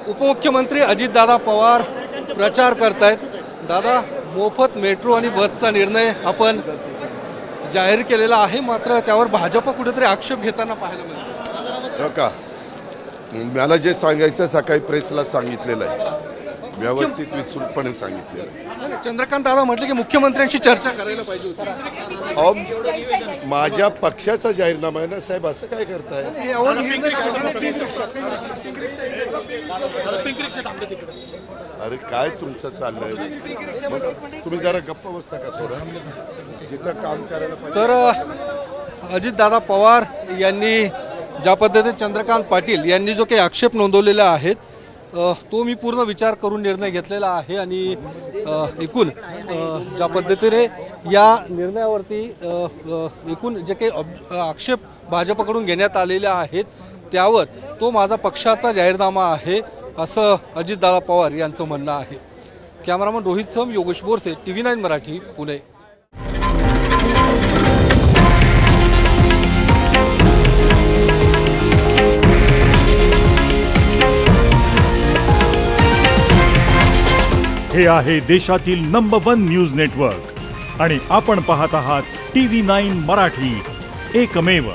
उपमुख्यमंत्री अजितदादा पवार प्रचार करतायत। दादा, मोफत मेट्रो आणि बसचा निर्णय आपण जाहीर केलेला आहे, मात्र त्यावर भाजप कुठेतरी आक्षेप घेताना पाहायला मिळतो। हो का? मला जे सांगायचं सकाळी प्रेसला सांगितलेलं आहे, व्यवस्थित विस्तृतपणे सांगितलेलं आहे। चंद्रकांत दादा म्हटले की मुख्यमंत्र्यांशी चर्चा करायला पाहिजे होती। अहो, माझ्या पक्षाचा जाहीरनामा आहे ना साहेब, असं काय करताय? यावर निर्णय अरे काय तुमचं चाललंय? मग तुम्ही जरा गप्प बसता का थोडं? जिथं काम करायला पाहिजे। तर अजितदादा पवार यांनी ज्या पद्धतीने चंद्रकांत पाटील यांनी जो काही आक्षेप नोंदवलेला आहेत तो मी पूर्ण विचार करून निर्णय घेतलेला आहे आणि एकूण ज्या पद्धतीने या निर्णयावरती एकूण जे काही आक्षेप भाजपकडून घेण्यात आलेले आहेत त्यावर तो माझा पक्षाचा जाहीरनामा आहे असं अजितदादा पवार यांचं म्हणणं आहे। कॅमेरामन रोहित सम, योगेश बोरसे, TV9 मराठी, पुणे। हे आहे देशातील नंबर 1 न्यूज नेटवर्क आणि आपण पाहत आहात TV9 मराठी, एकमेव।